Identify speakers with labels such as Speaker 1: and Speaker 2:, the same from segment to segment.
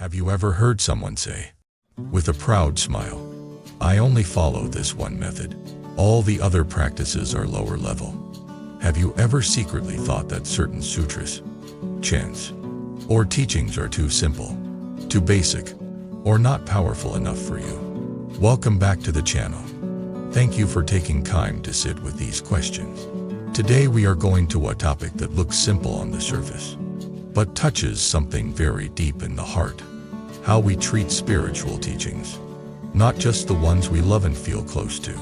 Speaker 1: Have you ever heard someone say, with a proud smile, "I only follow this one method. All the other practices are lower level"? Have you ever secretly thought that certain sutras, chants, or teachings are too simple, too basic, or not powerful enough for you? Welcome back to the channel. Thank you for taking time to sit with these questions. Today we are going to a topic that looks simple on the surface, but touches something very deep in the heart. How we treat spiritual teachings. Not just the ones we love and feel close to,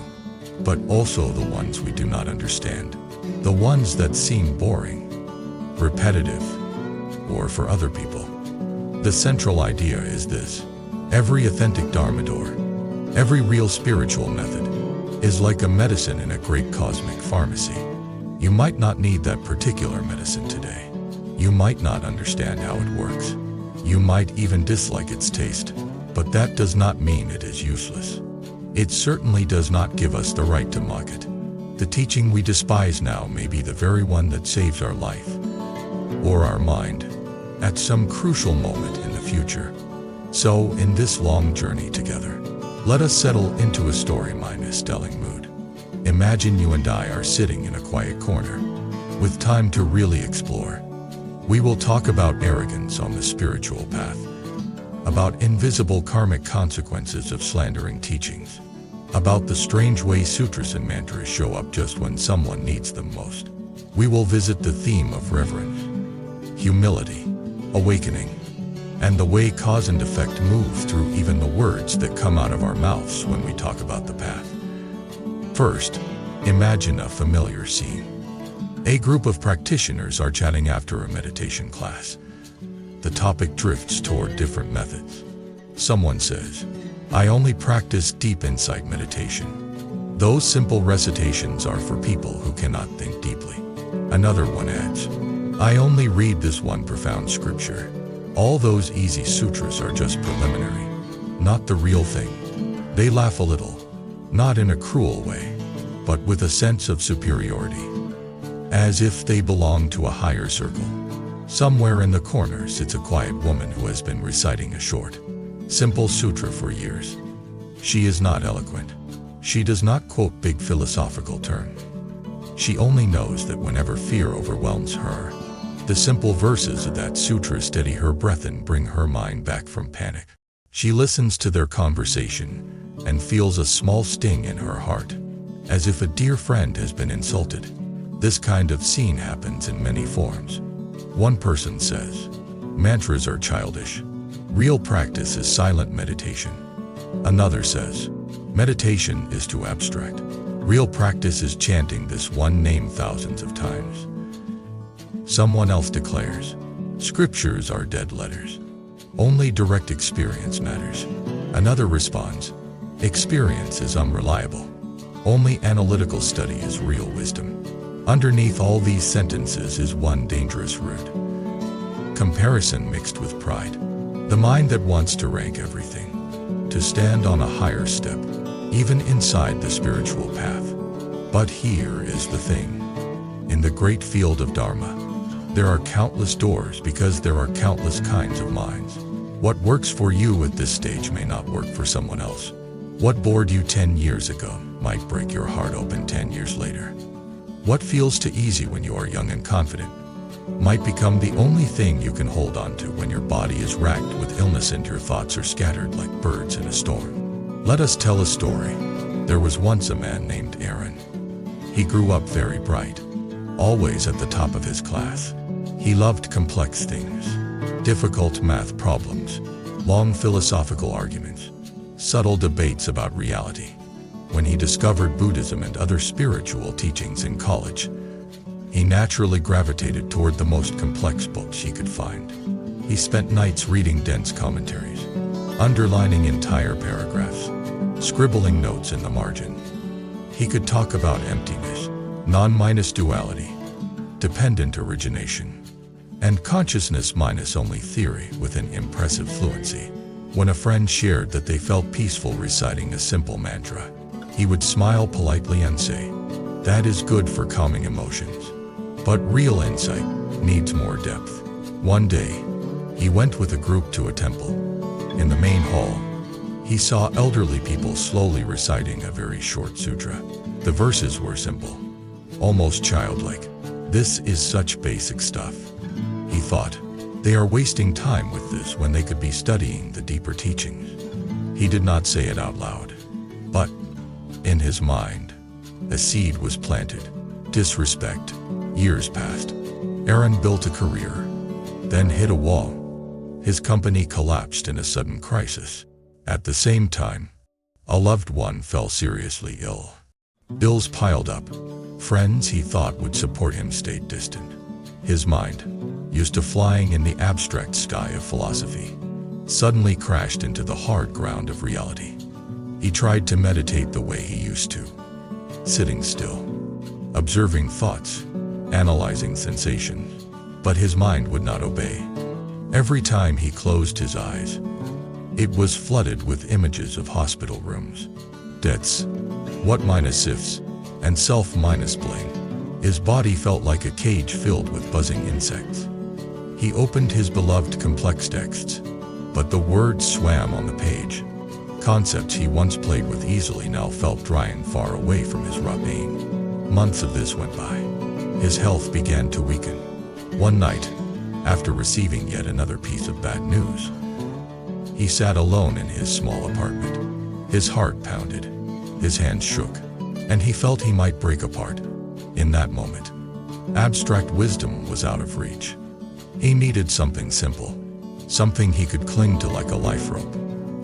Speaker 1: but also the ones we do not understand. The ones that seem boring, repetitive, or for other people. The central idea is this: every authentic Dharma door, every real spiritual method, is like a medicine in a great cosmic pharmacy. You might not need that particular medicine today. You might not understand how it works. You might even dislike its taste, but that does not mean it is useless. It certainly does not give us the right to mock it. The teaching we despise now may be the very one that saves our life, or our mind, at some crucial moment in the future. So, in this long journey together, let us settle into a story-telling mood. Imagine you and I are sitting in a quiet corner, with time to really explore. We will talk about arrogance on the spiritual path, about invisible karmic consequences of slandering teachings, about the strange way sutras and mantras show up just when someone needs them most. We will visit the theme of reverence, humility, awakening, and the way cause and effect move through even the words that come out of our mouths when we talk about the path. First, imagine a familiar scene. A group of practitioners are chatting after a meditation class. The topic drifts toward different methods. Someone says, "I only practice deep insight meditation. Those simple recitations are for people who cannot think deeply." Another one adds, "I only read this one profound scripture. All those easy sutras are just preliminary, not the real thing." They laugh a little, not in a cruel way, but with a sense of superiority, as if they belong to a higher circle. Somewhere in the corner sits a quiet woman who has been reciting a short, simple sutra for years. She is not eloquent. She does not quote big philosophical terms. She only knows that whenever fear overwhelms her, the simple verses of that sutra steady her breath and bring her mind back from panic. She listens to their conversation and feels a small sting in her heart, as if a dear friend has been insulted. This kind of scene happens in many forms. One person says, "Mantras are childish. Real practice is silent meditation." Another says, "Meditation is too abstract. Real practice is chanting this one name thousands of times." Someone else declares, "Scriptures are dead letters. Only direct experience matters." Another responds, "Experience is unreliable. Only analytical study is real wisdom." Underneath all these sentences is one dangerous root: comparison mixed with pride. The mind that wants to rank everything, to stand on a higher step, even inside the spiritual path. But here is the thing. In the great field of Dharma, there are countless doors because there are countless kinds of minds. What works for you at this stage may not work for someone else. What bored you 10 years ago might break your heart open 10 years later. What feels too easy when you are young and confident might become the only thing you can hold on to when your body is racked with illness and your thoughts are scattered like birds in a storm. Let us tell a story. There was once a man named Aaron. He grew up very bright, always at the top of his class. He loved complex things, difficult math problems, long philosophical arguments, subtle debates about reality. When he discovered Buddhism and other spiritual teachings in college, he naturally gravitated toward the most complex books he could find. He spent nights reading dense commentaries, underlining entire paragraphs, scribbling notes in the margin. He could talk about emptiness, non-minus duality, dependent origination, and consciousness minus only theory with an impressive fluency. When a friend shared that they felt peaceful reciting a simple mantra, he would smile politely and say, "That is good for calming emotions. But real insight needs more depth." One day, He went with a group to a temple. In the main hall, he saw elderly people slowly reciting a very short sutra. The verses were simple, almost childlike. This is such basic stuff, he thought. They are wasting time with this when they could be studying the deeper teachings. He did not say it out loud, but in his mind, a seed was planted. Disrespect. Years passed. Aaron built a career, then hit a wall. His company collapsed in a sudden crisis. At the same time, a loved one fell seriously ill. Bills piled up. Friends he thought would support him stayed distant. His mind, used to flying in the abstract sky of philosophy, suddenly crashed into the hard ground of reality. He tried to meditate the way he used to, sitting still, observing thoughts, analyzing sensations, but his mind would not obey. Every time he closed his eyes, it was flooded with images of hospital rooms, deaths, what-ifs, and self-blame. His body felt like a cage filled with buzzing insects. He opened his beloved complex texts, but the words swam on the page. Concepts he once played with easily now felt dry and far away from his raw pain. Months of this went by. His health began to weaken. One night, after receiving yet another piece of bad news, he sat alone in his small apartment. His heart pounded, his hands shook, and he felt he might break apart. In that moment, abstract wisdom was out of reach. He needed something simple, something he could cling to like a life rope.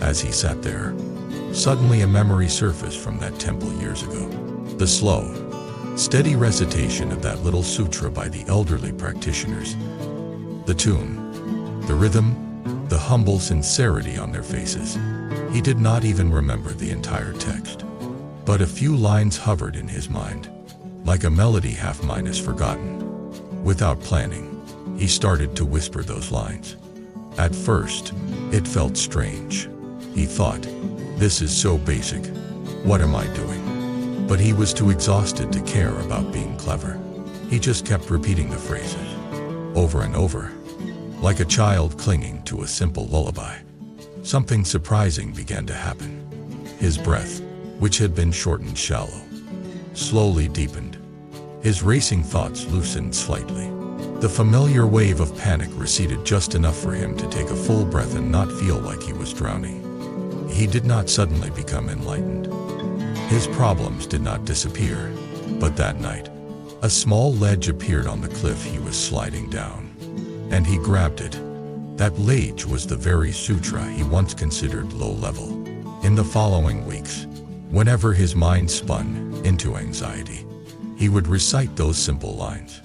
Speaker 1: As he sat there, suddenly a memory surfaced from that temple years ago. The slow, steady recitation of that little sutra by the elderly practitioners. The tune, the rhythm, the humble sincerity on their faces. He did not even remember the entire text, but a few lines hovered in his mind, like a melody half-minus forgotten. Without planning, he started to whisper those lines. At first, it felt strange. He thought, this is so basic. What am I doing? But he was too exhausted to care about being clever. He just kept repeating the phrases, over and over, like a child clinging to a simple lullaby. Something surprising began to happen. His breath, which had been short and shallow, slowly deepened. His racing thoughts loosened slightly. The familiar wave of panic receded just enough for him to take a full breath and not feel like he was drowning. He did not suddenly become enlightened. His problems did not disappear, but that night, a small ledge appeared on the cliff he was sliding down, and he grabbed it. That ledge was the very sutra he once considered low level. In the following weeks, whenever his mind spun into anxiety, he would recite those simple lines.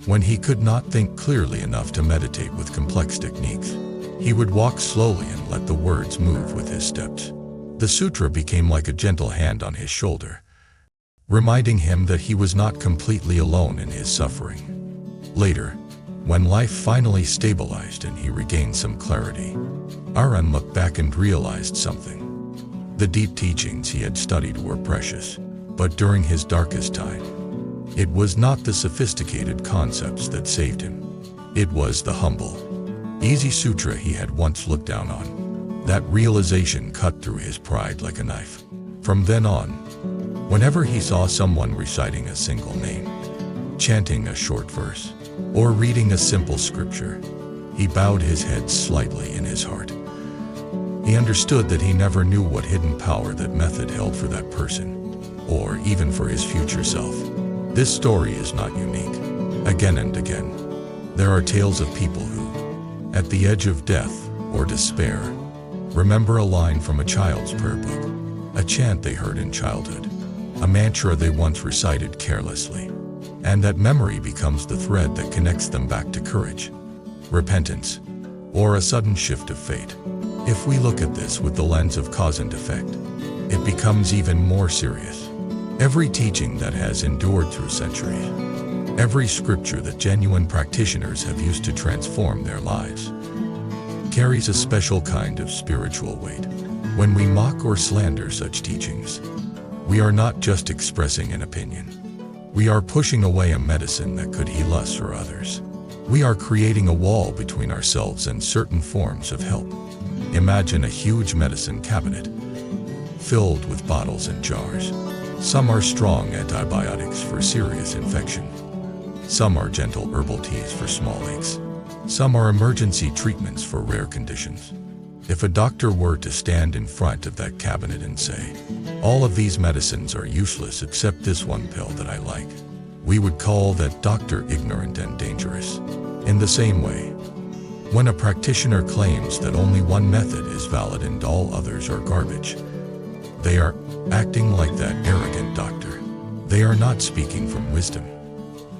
Speaker 1: When he could not think clearly enough to meditate with complex techniques, he would walk slowly and let the words move with his steps. The sutra became like a gentle hand on his shoulder, reminding him that he was not completely alone in his suffering. Later, when life finally stabilized and he regained some clarity, Aaron looked back and realized something. The deep teachings he had studied were precious, but during his darkest time, it was not the sophisticated concepts that saved him. It was the humble, easy sutra he had once looked down on. That realization cut through his pride like a knife. From then on, whenever he saw someone reciting a single name, chanting a short verse, or reading a simple scripture, he bowed his head slightly in his heart. He understood that he never knew what hidden power that method held for that person, or even for his future self. This story is not unique. Again and again, there are tales of people who, at the edge of death or despair, remember a line from a child's prayer book, a chant they heard in childhood, a mantra they once recited carelessly, and that memory becomes the thread that connects them back to courage, repentance, or a sudden shift of fate. If we look at this with the lens of cause and effect, it becomes even more serious. Every teaching that has endured through centuries, every scripture that genuine practitioners have used to transform their lives, carries a special kind of spiritual weight. When we mock or slander such teachings, we are not just expressing an opinion. We are pushing away a medicine that could heal us or others. We are creating a wall between ourselves and certain forms of help. Imagine a huge medicine cabinet, filled with bottles and jars. Some are strong antibiotics for serious infection. Some are gentle herbal teas for small aches. Some are emergency treatments for rare conditions. If a doctor were to stand in front of that cabinet and say, "All of these medicines are useless except this one pill that I like," we would call that doctor ignorant and dangerous. In the same way, when a practitioner claims that only one method is valid and all others are garbage, they are acting like that arrogant doctor. They are not speaking from wisdom,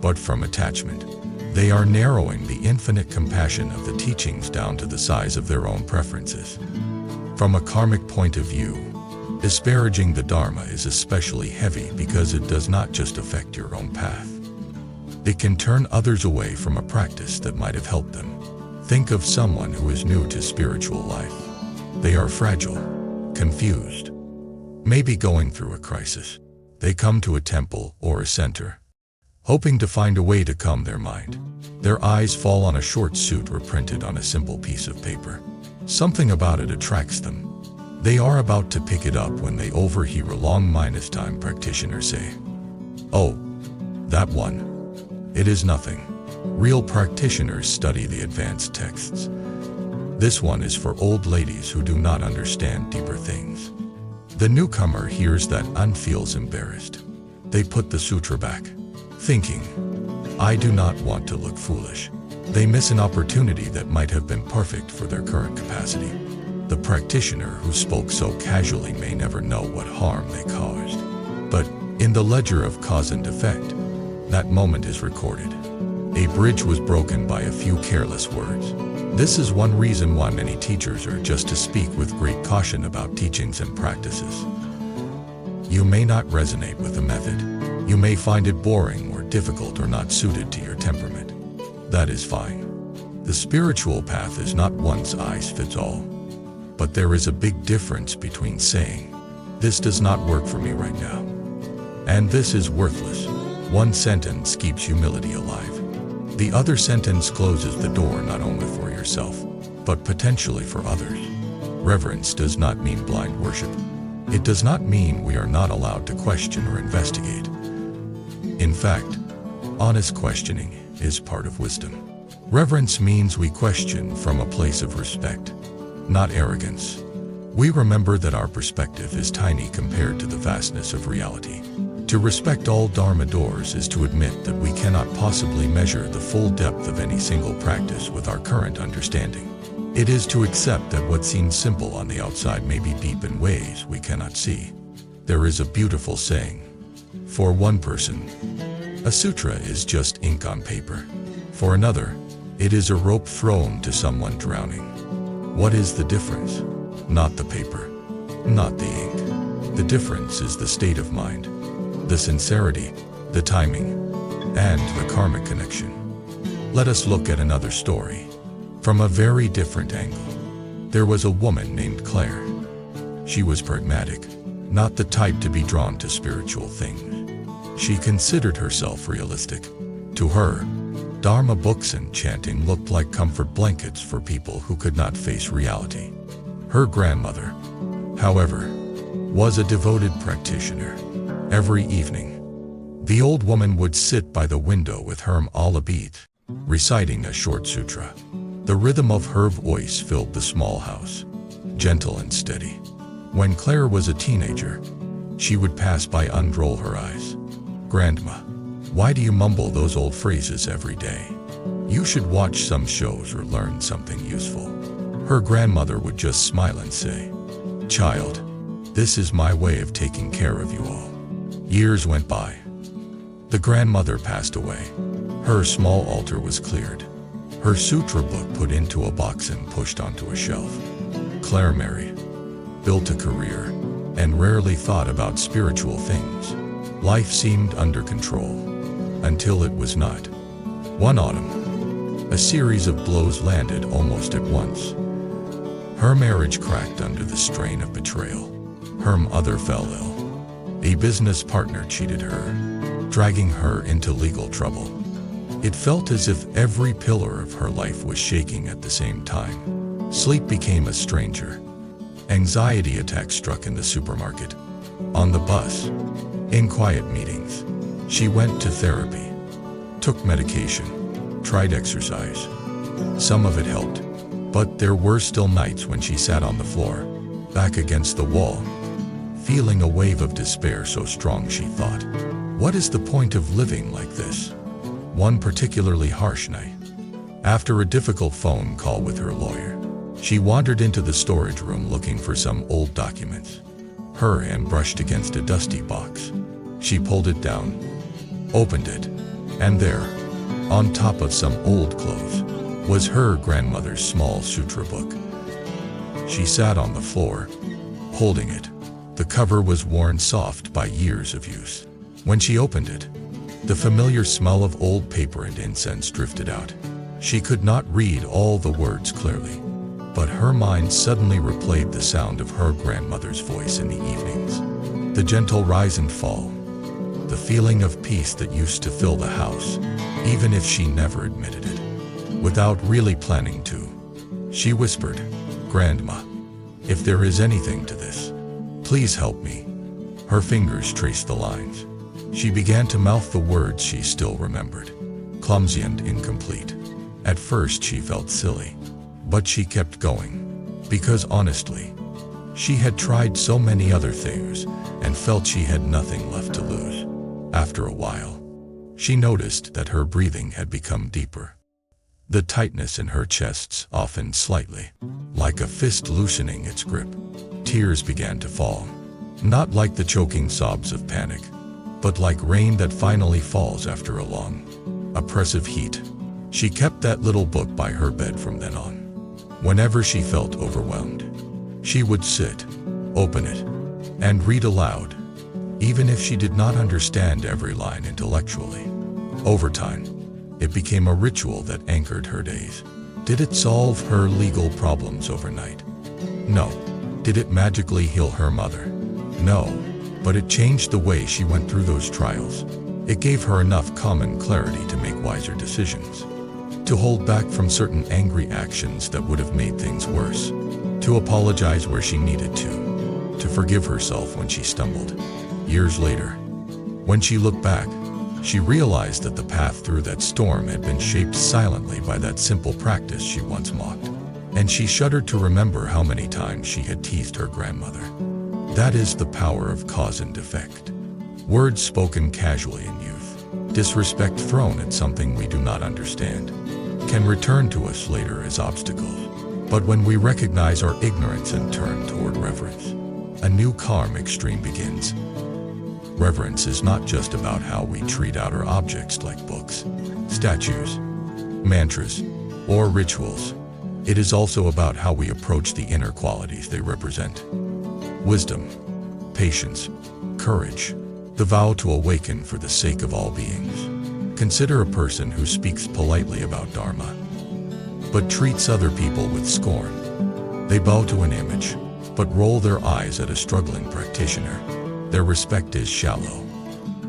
Speaker 1: but from attachment. They are narrowing the infinite compassion of the teachings down to the size of their own preferences. From a karmic point of view, disparaging the Dharma is especially heavy because it does not just affect your own path. It can turn others away from a practice that might have helped them. Think of someone who is new to spiritual life. They are fragile, confused, maybe going through a crisis. They come to a temple or a center, hoping to find a way to calm their mind. Their eyes fall on a short sutra printed on a simple piece of paper. Something about it attracts them. They are about to pick it up when they overhear a long-time practitioner say, "Oh, that one. It is nothing." Real practitioners study the advanced texts. This one is for old ladies who do not understand deeper things. The newcomer hears that and feels embarrassed. They put the sutra back, thinking, "I do not want to look foolish." They miss an opportunity that might have been perfect for their current capacity. The practitioner who spoke so casually may never know what harm they caused. But in the ledger of cause and effect, that moment is recorded. A bridge was broken by a few careless words. This is one reason why many teachers are just to speak with great caution about teachings and practices. You may not resonate with the method. You may find it boring or difficult or not suited to your temperament. That is fine. The spiritual path is not one size fits all. But there is a big difference between saying, "This does not work for me right now," and "This is worthless." One sentence keeps humility alive. The other sentence closes the door not only for yourself, but potentially for others. Reverence does not mean blind worship. It does not mean we are not allowed to question or investigate. In fact, honest questioning is part of wisdom. Reverence means we question from a place of respect, not arrogance. We remember that our perspective is tiny compared to the vastness of reality. To respect all Dharma doors is to admit that we cannot possibly measure the full depth of any single practice with our current understanding. It is to accept that what seems simple on the outside may be deep in ways we cannot see. There is a beautiful saying. For one person, a sutra is just ink on paper. For another, it is a rope thrown to someone drowning. What is the difference? Not the paper, not the ink. The difference is the state of mind, the sincerity, the timing, and the karmic connection. Let us look at another story from a very different angle. There was a woman named Claire. She was pragmatic, not the type to be drawn to spiritual things. She considered herself realistic. To her, Dharma books and chanting looked like comfort blankets for people who could not face reality. Her grandmother, however, was a devoted practitioner. Every evening, the old woman would sit by the window with her alabit, reciting a short sutra. The rhythm of her voice filled the small house, gentle and steady. When Claire was a teenager, she would pass by and roll her eyes. "Grandma, why do you mumble those old phrases every day? You should watch some shows or learn something useful." Her grandmother would just smile and say, "Child, this is my way of taking care of you all." Years went by. The grandmother passed away. Her small altar was cleared. Her sutra book put into a box and pushed onto a shelf. Claire married, built a career, and rarely thought about spiritual things. Life seemed under control, until it was not. One autumn, a series of blows landed almost at once. Her marriage cracked under the strain of betrayal. Her mother fell ill. A business partner cheated her, dragging her into legal trouble. It felt as if every pillar of her life was shaking at the same time. Sleep became a stranger. Anxiety attacks struck in the supermarket, on the bus, in quiet meetings. She went to therapy, took medication, tried exercise. Some of it helped, but there were still nights when she sat on the floor, back against the wall, feeling a wave of despair so strong she thought, what is the point of living like this? One particularly harsh night, after a difficult phone call with her lawyer, she wandered into the storage room looking for some old documents. Her hand brushed against a dusty box. She pulled it down, opened it, and there, on top of some old clothes, was her grandmother's small Sutra book. She sat on the floor, holding it. The cover was worn soft by years of use. When she opened it, the familiar smell of old paper and incense drifted out. She could not read all the words clearly, but her mind suddenly replayed the sound of her grandmother's voice in the evenings. The gentle rise and fall, the feeling of peace that used to fill the house, even if she never admitted it. Without really planning to, she whispered, "Grandma, if there is anything to this, please help me." Her fingers traced the lines. She began to mouth the words she still remembered, clumsy and incomplete. At first she felt silly, but she kept going, because honestly, she had tried so many other things and felt she had nothing left to lose. After a while, she noticed that her breathing had become deeper. The tightness in her chest softened slightly, like a fist loosening its grip. Tears began to fall, not like the choking sobs of panic, but like rain that finally falls after a long, oppressive heat. She kept that little book by her bed from then on. Whenever she felt overwhelmed, she would sit, open it, and read aloud, even if she did not understand every line intellectually. Over time, it became a ritual that anchored her days. Did it solve her legal problems overnight? No. Did it magically heal her mother? No. But it changed the way she went through those trials. It gave her enough common clarity to make wiser decisions, to hold back from certain angry actions that would have made things worse, to apologize where she needed to forgive herself when she stumbled. Years later, when she looked back, she realized that the path through that storm had been shaped silently by that simple practice she once mocked. And she shuddered to remember how many times she had teased her grandmother. That is the power of cause and effect. Words spoken casually in youth, disrespect thrown at something we do not understand, can return to us later as obstacles. But when we recognize our ignorance and turn toward reverence, a new karmic stream begins. Reverence is not just about how we treat outer objects like books, statues, mantras, or rituals. It is also about how we approach the inner qualities they represent. Wisdom, patience, courage, the vow to awaken for the sake of all beings. Consider a person who speaks politely about Dharma, but treats other people with scorn. They bow to an image, but roll their eyes at a struggling practitioner. Their respect is shallow,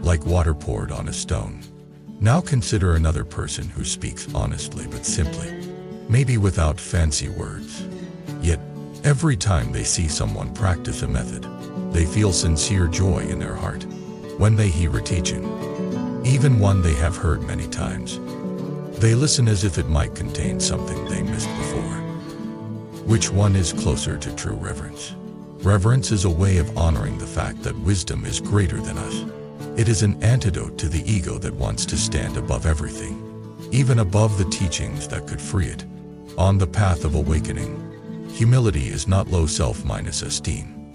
Speaker 1: like water poured on a stone. Now consider another person who speaks honestly but simply, maybe without fancy words. Yet, every time they see someone practice a method, they feel sincere joy in their heart. When they hear a teaching, even one they have heard many times, they listen as if it might contain something they missed before. Which one is closer to true reverence? Reverence is a way of honoring the fact that wisdom is greater than us. It is an antidote to the ego that wants to stand above everything, even above the teachings that could free it. On the path of awakening, humility is not low self minus esteem.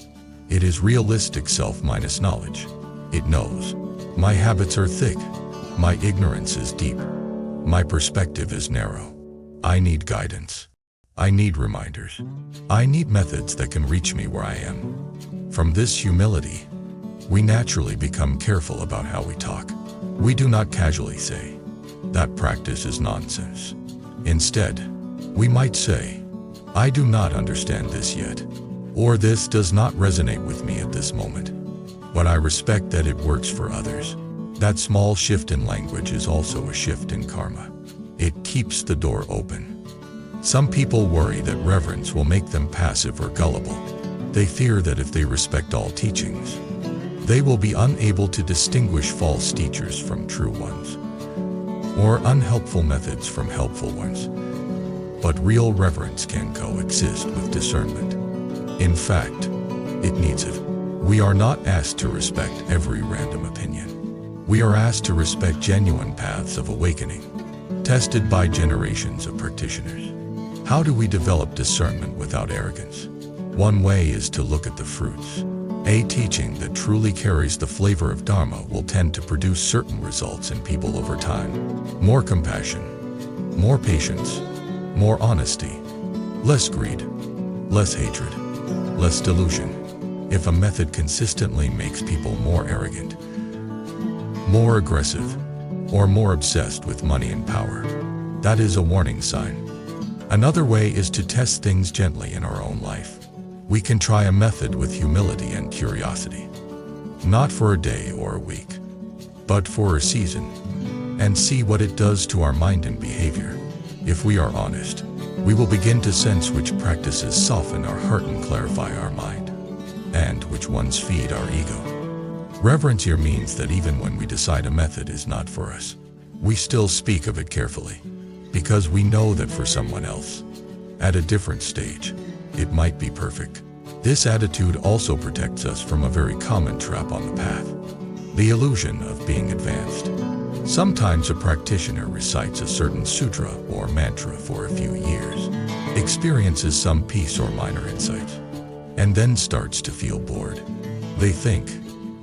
Speaker 1: It is realistic self minus knowledge. It knows, my habits are thick, my ignorance is deep, my perspective is narrow. I need guidance. I need reminders. I need methods that can reach me where I am. From this humility, we naturally become careful about how we talk. We do not casually say, that practice is nonsense. Instead, we might say, I do not understand this yet, or this does not resonate with me at this moment, but I respect that it works for others. That small shift in language is also a shift in karma. It keeps the door open. Some people worry that reverence will make them passive or gullible. They fear that if they respect all teachings, they will be unable to distinguish false teachers from true ones, or unhelpful methods from helpful ones. But real reverence can coexist with discernment. In fact, it needs it. We are not asked to respect every random opinion. We are asked to respect genuine paths of awakening, tested by generations of practitioners. How do we develop discernment without arrogance? One way is to look at the fruits. A teaching that truly carries the flavor of Dharma will tend to produce certain results in people over time. More compassion, more patience, more honesty, less greed, less hatred, less delusion. If a method consistently makes people more arrogant, more aggressive, or more obsessed with money and power, that is a warning sign. Another way is to test things gently in our own life. We can try a method with humility and curiosity, not for a day or a week, but for a season, and see what it does to our mind and behavior. If we are honest, we will begin to sense which practices soften our heart and clarify our mind, and which ones feed our ego. Reverence here means that even when we decide a method is not for us, we still speak of it carefully, because we know that for someone else, at a different stage, it might be perfect. This attitude also protects us from a very common trap on the path: the illusion of being advanced. Sometimes a practitioner recites a certain sutra or mantra for a few years, experiences some peace or minor insights, and then starts to feel bored. They think,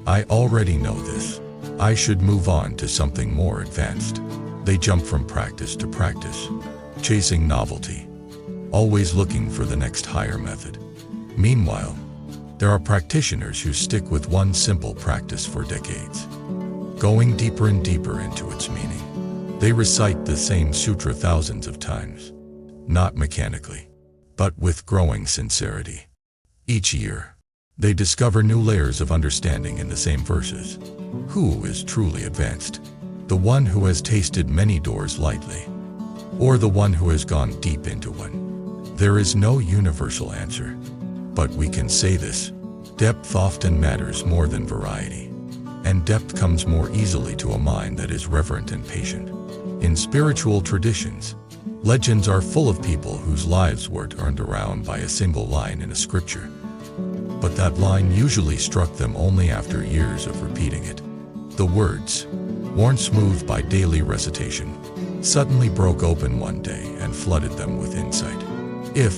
Speaker 1: "I already know this. I should move on to something more advanced." They jump from practice to practice, chasing novelty, always looking for the next higher method. Meanwhile, there are practitioners who stick with one simple practice for decades, going deeper and deeper into its meaning. They recite the same sutra thousands of times, not mechanically, but with growing sincerity. Each year, they discover new layers of understanding in the same verses. Who is truly advanced? The one who has tasted many doors lightly, or the one who has gone deep into one? There is no universal answer, but we can say this: depth often matters more than variety, and depth comes more easily to a mind that is reverent and patient. In spiritual traditions, legends are full of people whose lives were turned around by a single line in a scripture, but that line usually struck them only after years of repeating it. The words, worn smooth by daily recitation, suddenly broke open one day and flooded them with insight. If,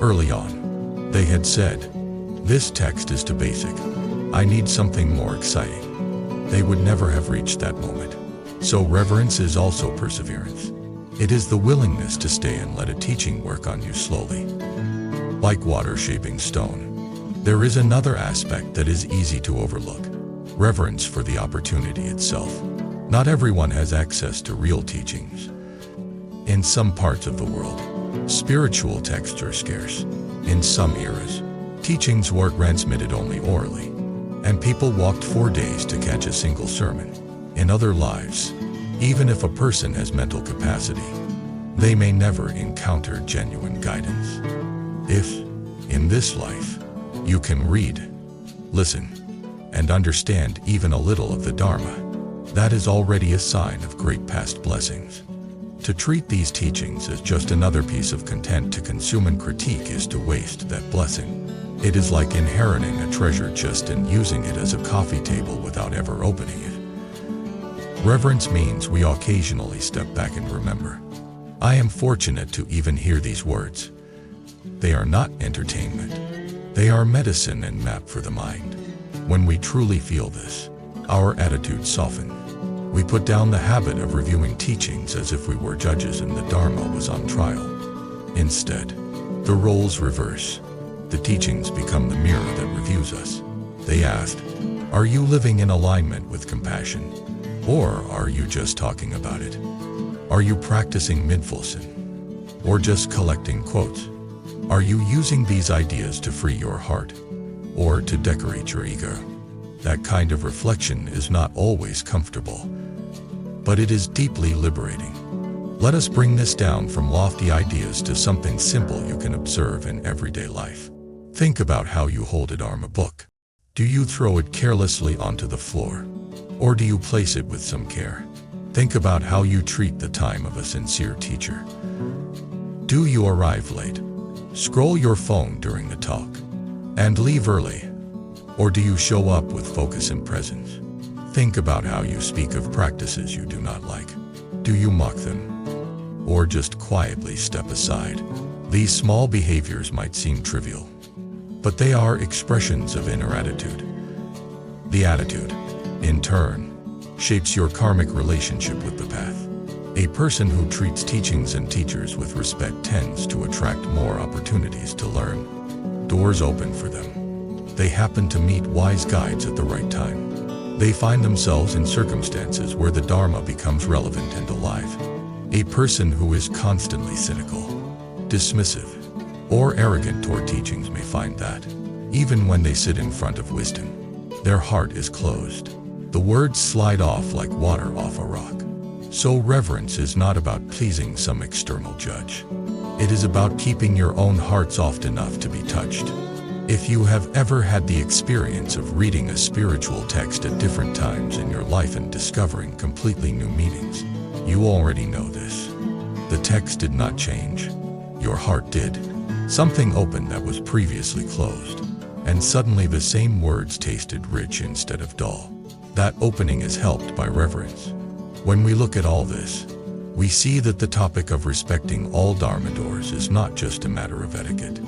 Speaker 1: early on, they had said, "This text is too basic, I need something more exciting," they would never have reached that moment. So reverence is also perseverance. It is the willingness to stay and let a teaching work on you slowly, like water shaping stone. There is another aspect that is easy to overlook: reverence for the opportunity itself. Not everyone has access to real teachings. In some parts of the world, spiritual texts are scarce. In some eras, teachings were transmitted only orally, and people walked 4 days to catch a single sermon. In other lives, even if a person has mental capacity, they may never encounter genuine guidance. If, in this life, you can read, listen, and understand even a little of the Dharma, that is already a sign of great past blessings. To treat these teachings as just another piece of content to consume and critique is to waste that blessing. It is like inheriting a treasure chest and using it as a coffee table without ever opening it. Reverence means we occasionally step back and remember. I am fortunate to even hear these words. They are not entertainment. They are medicine and map for the mind. When we truly feel this, our attitudes soften. We put down the habit of reviewing teachings as if we were judges and the Dharma was on trial. Instead, the roles reverse. The teachings become the mirror that reviews us. They ask, are you living in alignment with compassion? Or are you just talking about it? Are you practicing mindfulness? Or just collecting quotes? Are you using these ideas to free your heart? Or to decorate your ego? That kind of reflection is not always comfortable, but it is deeply liberating. Let us bring this down from lofty ideas to something simple you can observe in everyday life. Think about how you hold a Dharma book. Do you throw it carelessly onto the floor? Or do you place it with some care? Think about how you treat the time of a sincere teacher. Do you arrive late? Scroll your phone during the talk? And leave early? Or do you show up with focus and presence? Think about how you speak of practices you do not like. Do you mock them? Or just quietly step aside? These small behaviors might seem trivial, but they are expressions of inner attitude. The attitude, in turn, shapes your karmic relationship with the path. A person who treats teachings and teachers with respect tends to attract more opportunities to learn. Doors open for them. They happen to meet wise guides at the right time. They find themselves in circumstances where the Dharma becomes relevant and alive. A person who is constantly cynical, dismissive, or arrogant toward teachings may find that, even when they sit in front of wisdom, their heart is closed. The words slide off like water off a rock. So reverence is not about pleasing some external judge. It is about keeping your own heart soft enough to be touched. If you have ever had the experience of reading a spiritual text at different times in your life and discovering completely new meanings, you already know this. The text did not change. Your heart did. Something opened that was previously closed, and suddenly the same words tasted rich instead of dull. That opening is helped by reverence. When we look at all this, we see that the topic of respecting all Dharma doors is not just a matter of etiquette.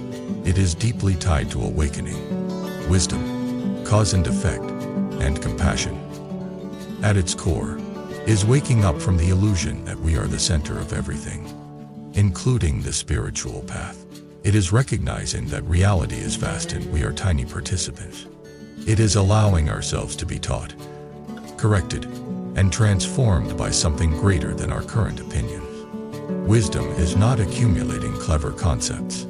Speaker 1: It is deeply tied to awakening, wisdom, cause and effect, and compassion. At its core is waking up from the illusion that we are the center of everything, including the spiritual path. It is recognizing that reality is vast and we are tiny participants. It is allowing ourselves to be taught, corrected, and transformed by something greater than our current opinions. Wisdom is not accumulating clever concepts.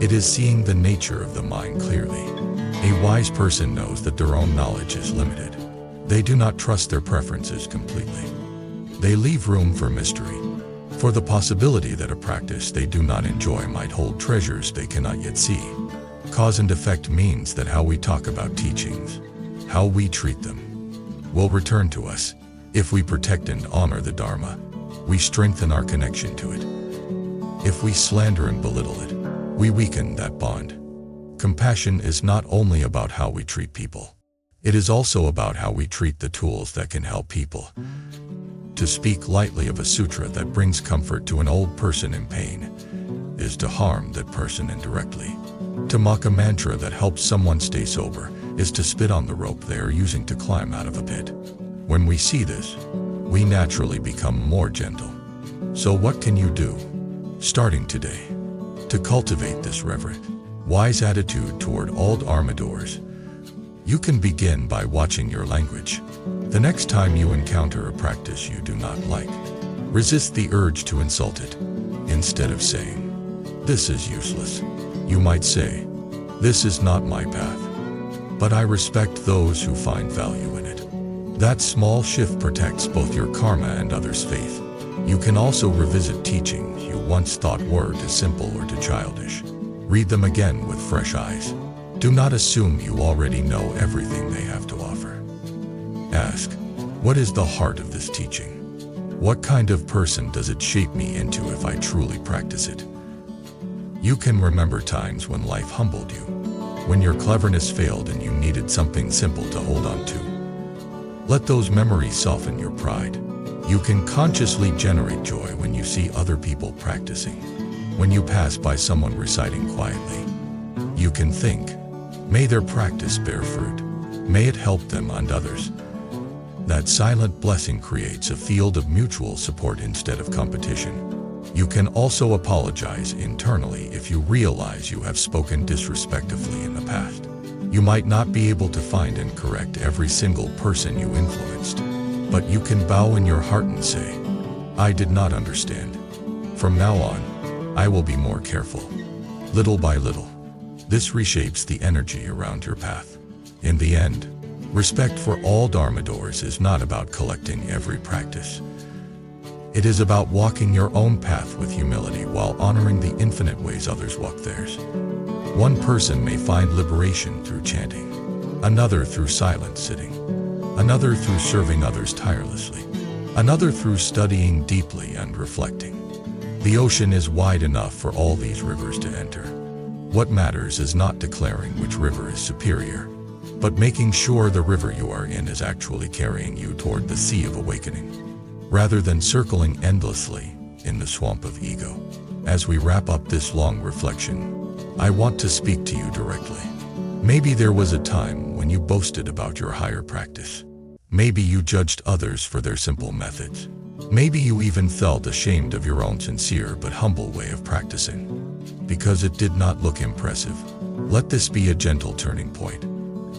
Speaker 1: It is seeing the nature of the mind clearly. A wise person knows that their own knowledge is limited. They do not trust their preferences completely. They leave room for mystery, for the possibility that a practice they do not enjoy might hold treasures they cannot yet see. Cause and effect means that how we talk about teachings, how we treat them, will return to us. If we protect and honor the Dharma, we strengthen our connection to it. If we slander and belittle it, we weaken that bond. Compassion is not only about how we treat people. It is also about how we treat the tools that can help people. To speak lightly of a sutra that brings comfort to an old person in pain is to harm that person indirectly. To mock a mantra that helps someone stay sober is to spit on the rope they are using to climb out of a pit. When we see this, we naturally become more gentle. So what can you do, starting today, to cultivate this reverent, wise attitude toward all Dharma doors? You can begin by watching your language. The next time you encounter a practice you do not like, resist the urge to insult it. Instead of saying, "This is useless," you might say, "This is not my path, but I respect those who find value in it." That small shift protects both your karma and others' faith. You can also revisit teachings you once thought were too simple or too childish. Read them again with fresh eyes. Do not assume you already know everything they have to offer. Ask, what is the heart of this teaching? What kind of person does it shape me into if I truly practice it? You can remember times when life humbled you, when your cleverness failed and you needed something simple to hold on to. Let those memories soften your pride. You can consciously generate joy when you see other people practicing. When you pass by someone reciting quietly, you can think, may their practice bear fruit. May it help them and others. That silent blessing creates a field of mutual support instead of competition. You can also apologize internally if you realize you have spoken disrespectfully in the past. You might not be able to find and correct every single person you influenced, but you can bow in your heart and say, "I did not understand. From now on, I will be more careful." Little by little, this reshapes the energy around your path. In the end, Respect for all Dharma doors is not about collecting every practice. It is about walking your own path with humility while honoring the infinite ways others walk theirs. One person may find liberation through chanting, another through silent sitting, another through serving others tirelessly, another through studying deeply and reflecting. The ocean is wide enough for all these rivers to enter. What matters is not declaring which river is superior, but making sure the river you are in is actually carrying you toward the sea of awakening, rather than circling endlessly in the swamp of ego. As we wrap up this long reflection, I want to speak to you directly. Maybe there was a time when you boasted about your higher practice. Maybe you judged others for their simple methods. Maybe you even felt ashamed of your own sincere but humble way of practicing, because it did not look impressive. Let this be a gentle turning point.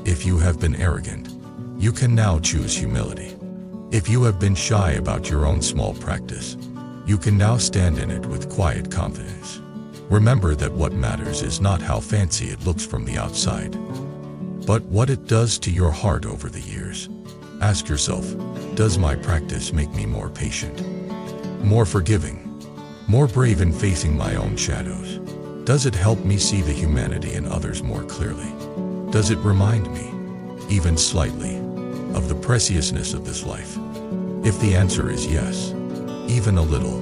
Speaker 1: If you have been arrogant, you can now choose humility. If you have been shy about your own small practice, you can now stand in it with quiet confidence. Remember that what matters is not how fancy it looks from the outside, but what it does to your heart over the years. Ask yourself, does my practice make me more patient, more forgiving, more brave in facing my own shadows? Does it help me see the humanity in others more clearly? Does it remind me, even slightly, of the preciousness of this life? If the answer is yes, even a little,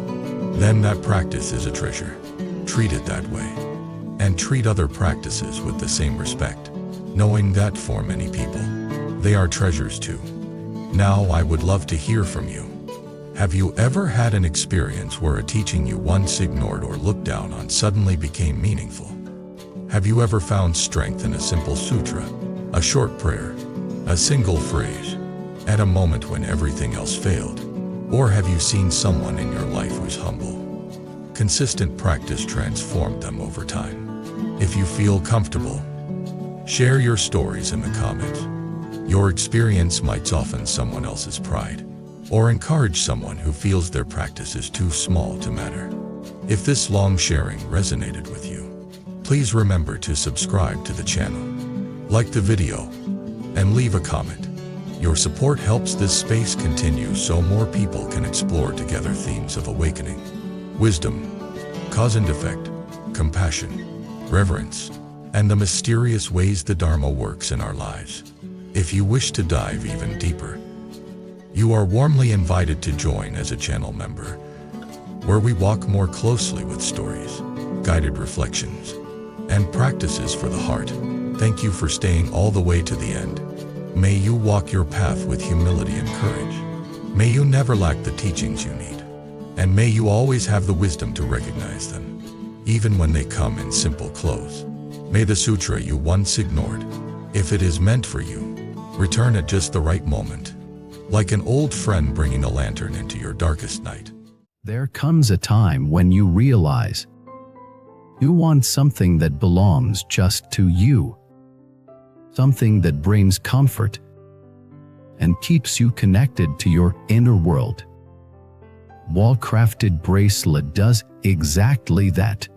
Speaker 1: then that practice is a treasure. Treat it that way, and treat other practices with the same respect, knowing that for many people, they are treasures too. Now I would love to hear from you. Have you ever had an experience where a teaching you once ignored or looked down on suddenly became meaningful? Have you ever found strength in a simple sutra, a short prayer, a single phrase, at a moment when everything else failed? Or have you seen someone in your life who's humble? Consistent practice transformed them over time. If you feel comfortable, share your stories in the comments. Your experience might soften someone else's pride, or encourage someone who feels their practice is too small to matter. If this long sharing resonated with you, please remember to subscribe to the channel, like the video, and leave a comment. Your support helps this space continue so more people can explore together themes of awakening, wisdom, cause and effect, compassion, reverence, and the mysterious ways the Dharma works in our lives. If you wish to dive even deeper, you are warmly invited to join as a channel member, where we walk more closely with stories, guided reflections, and practices for the heart. Thank you for staying all the way to the end. May you walk your path with humility and courage. May you never lack the teachings you need, and may you always have the wisdom to recognize them, even when they come in simple clothes. May the sutra you once ignored, if it is meant for you, return at just the right moment, like an old friend bringing a lantern into your darkest night.
Speaker 2: There comes a time when you realize you want something that belongs just to you, something that brings comfort and keeps you connected to your inner world. Wall-crafted bracelet does exactly that,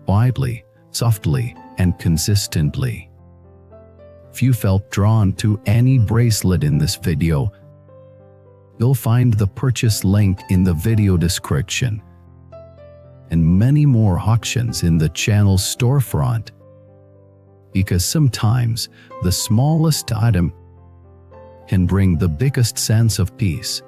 Speaker 2: quietly, softly, and consistently. If you felt drawn to any bracelet in this video, you'll find the purchase link in the video description, and many more auctions in the channel's storefront. Because sometimes the smallest item can bring the biggest sense of peace.